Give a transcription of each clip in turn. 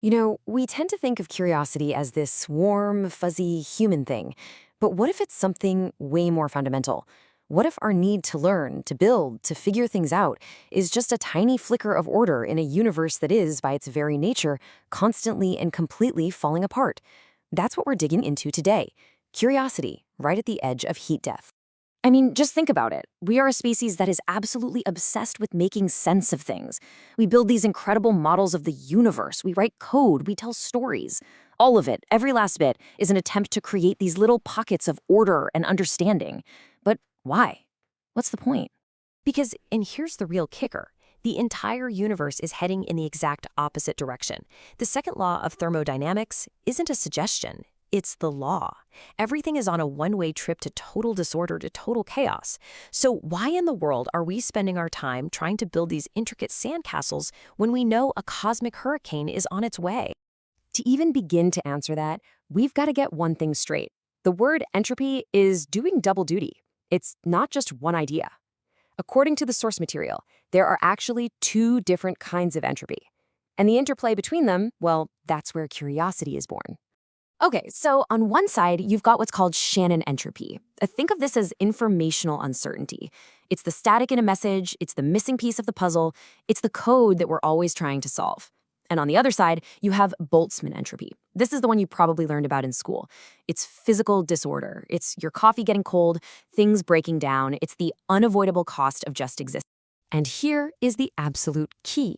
We tend to think of curiosity as this warm, fuzzy human thing. But what if it's something way more fundamental? What if our need to learn, to build, to figure things out is just a tiny flicker of order in a universe that is, by its very nature, constantly and completely falling apart? That's what we're digging into today. Curiosity, right at the edge of heat death. I mean, just think about it. We are a species that is absolutely obsessed with making sense of things. We build these incredible models of the universe. We write code. We tell stories. All of it, every last bit, is an attempt to create these little pockets of order and understanding. But why? What's the point? And here's the real kicker. The entire universe is heading in the exact opposite direction. The second law of thermodynamics isn't a suggestion. It's the law. Everything is on a one-way trip to total disorder, to total chaos. So why in the world are we spending our time trying to build these intricate sandcastles when we know a cosmic hurricane is on its way? To even begin to answer that, we've got to get one thing straight. The word entropy is doing double duty. It's not just one idea. According to the source material, there are actually two different kinds of entropy. And the interplay between them, well, that's where curiosity is born. Okay, so on one side, you've got what's called Shannon entropy. Think of this as informational uncertainty. It's the static in a message, it's the missing piece of the puzzle, it's the code that we're always trying to solve. And on the other side, you have Boltzmann entropy. This is the one you probably learned about in school. It's physical disorder. It's your coffee getting cold, things breaking down. It's the unavoidable cost of just existing. And here is the absolute key.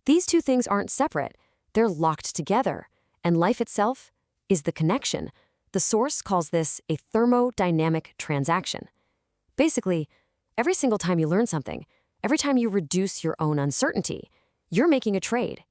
These two things aren't separate. They're locked together. And life itself is the connection. The source calls this a thermodynamic transaction. Basically, every single time you learn something, every time you reduce your own uncertainty, you're making a trade.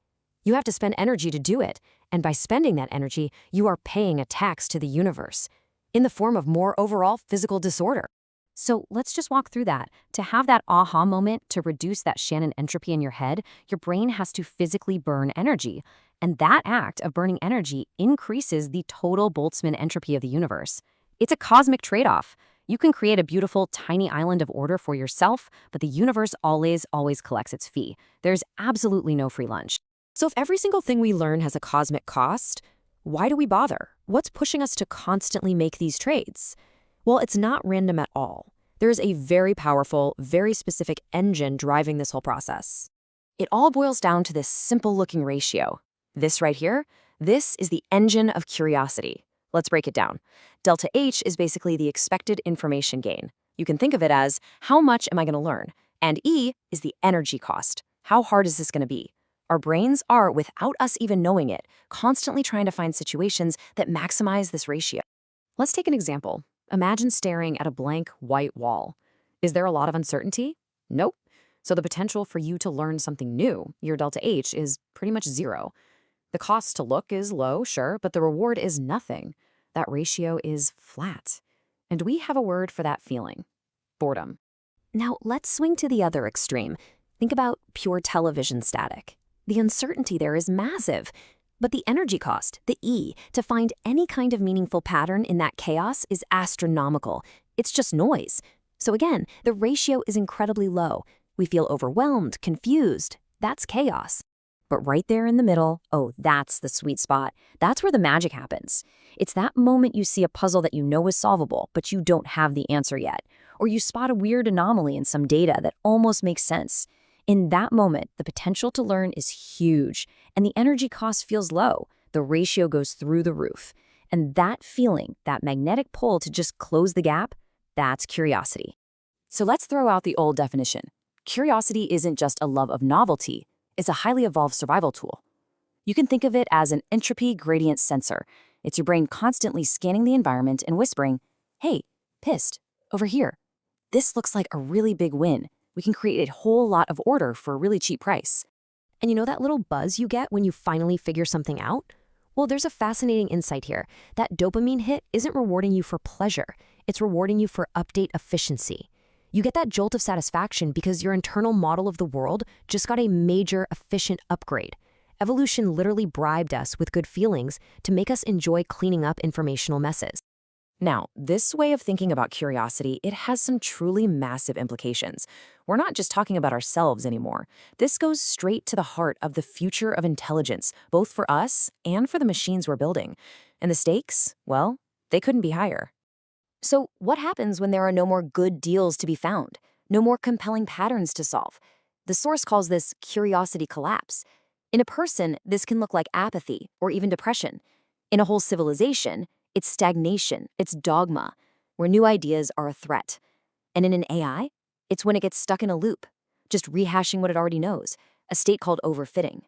You have to spend energy to do it, and by spending that energy, you are paying a tax to the universe in the form of more overall physical disorder. So let's just walk through that. To have that aha moment, to reduce that Shannon entropy in your head, your brain has to physically burn energy. And that act of burning energy increases the total Boltzmann entropy of the universe. It's a cosmic trade-off. You can create a beautiful, tiny island of order for yourself, but the universe always collects its fee. There's absolutely no free lunch. So if every single thing we learn has a cosmic cost, why do we bother? What's pushing us to constantly make these trades? Well, it's not random at all. There is a very powerful, very specific engine driving this whole process. It all boils down to this simple-looking ratio. This right here, this is the engine of curiosity. Let's break it down. Delta H is basically the expected information gain. You can think of it as, how much am I going to learn? And E is the energy cost. How hard is this going to be? Our brains are, without us even knowing it, constantly trying to find situations that maximize this ratio. Let's take an example. Imagine staring at a blank white wall. Is there a lot of uncertainty? Nope. So the potential for you to learn something new, your delta H, is pretty much zero. The cost to look is low, sure, but the reward is nothing. That ratio is flat. And we have a word for that feeling: boredom. Now, let's swing to the other extreme. Think about pure television static. The uncertainty there is massive. But the energy cost, the E, to find any kind of meaningful pattern in that chaos is astronomical. It's just noise. So again, the ratio is incredibly low. We feel overwhelmed, confused. That's chaos. But right there in the middle, oh, that's the sweet spot. That's where the magic happens. It's that moment you see a puzzle that you know is solvable, but you don't have the answer yet. Or you spot a weird anomaly in some data that almost makes sense. In that moment, the potential to learn is huge, and the energy cost feels low. The ratio goes through the roof. And that feeling, that magnetic pull to just close the gap, that's curiosity. So let's throw out the old definition. Curiosity isn't just a love of novelty. It's a highly evolved survival tool. You can think of it as an entropy gradient sensor. It's your brain constantly scanning the environment and whispering, hey, pissed, over here. This looks like a really big win. We can create a whole lot of order for a really cheap price. And you know that little buzz you get when you finally figure something out? Well, there's a fascinating insight here. That dopamine hit isn't rewarding you for pleasure. It's rewarding you for update efficiency. You get that jolt of satisfaction because your internal model of the world just got a major efficient upgrade. Evolution literally bribed us with good feelings to make us enjoy cleaning up informational messes. Now, this way of thinking about curiosity, it has some truly massive implications. We're not just talking about ourselves anymore. This goes straight to the heart of the future of intelligence, both for us and for the machines we're building. And the stakes, well, they couldn't be higher. So, what happens when there are no more good deals to be found? No more compelling patterns to solve? The source calls this curiosity collapse. In a person, this can look like apathy or even depression. In a whole civilization, it's stagnation, it's dogma, where new ideas are a threat. And in an AI, it's when it gets stuck in a loop, just rehashing what it already knows, a state called overfitting.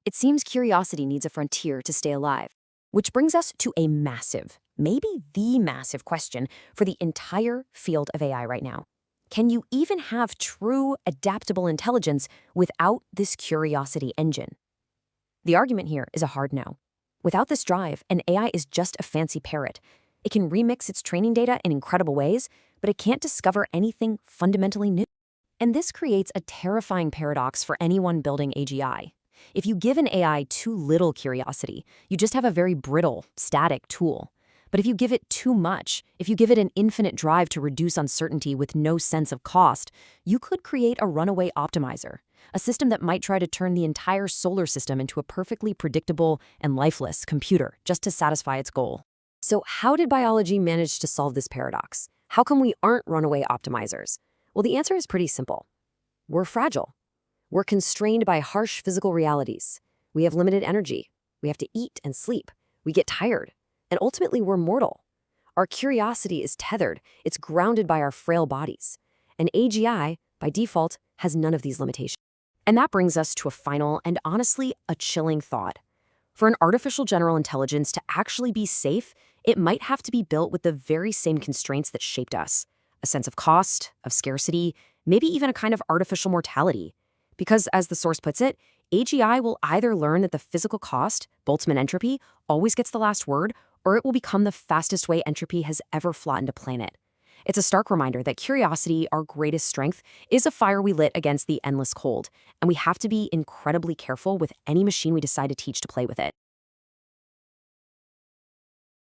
It seems curiosity needs a frontier to stay alive. Which brings us to a massive, maybe the massive question for the entire field of AI right now. Can you even have true adaptable intelligence without this curiosity engine? The argument here is a hard no. Without this drive, an AI is just a fancy parrot. It can remix its training data in incredible ways, but it can't discover anything fundamentally new. And this creates a terrifying paradox for anyone building AGI. If you give an AI too little curiosity, you just have a very brittle, static tool. But if you give it too much, if you give it an infinite drive to reduce uncertainty with no sense of cost, you could create a runaway optimizer, a system that might try to turn the entire solar system into a perfectly predictable and lifeless computer just to satisfy its goal. So how did biology manage to solve this paradox? How come we aren't runaway optimizers? Well, the answer is pretty simple. We're fragile. We're constrained by harsh physical realities. We have limited energy. We have to eat and sleep. We get tired. And ultimately, we're mortal. Our curiosity is tethered. It's grounded by our frail bodies. And AGI, by default, has none of these limitations. And that brings us to a final and honestly a chilling thought. For an artificial general intelligence to actually be safe, it might have to be built with the very same constraints that shaped us. A sense of cost, of scarcity, maybe even a kind of artificial mortality. Because, as the source puts it, AGI will either learn that the physical cost, Boltzmann entropy, always gets the last word, or it will become the fastest way entropy has ever flattened a planet. It's a stark reminder that curiosity, our greatest strength, is a fire we lit against the endless cold, and we have to be incredibly careful with any machine we decide to teach to play with it.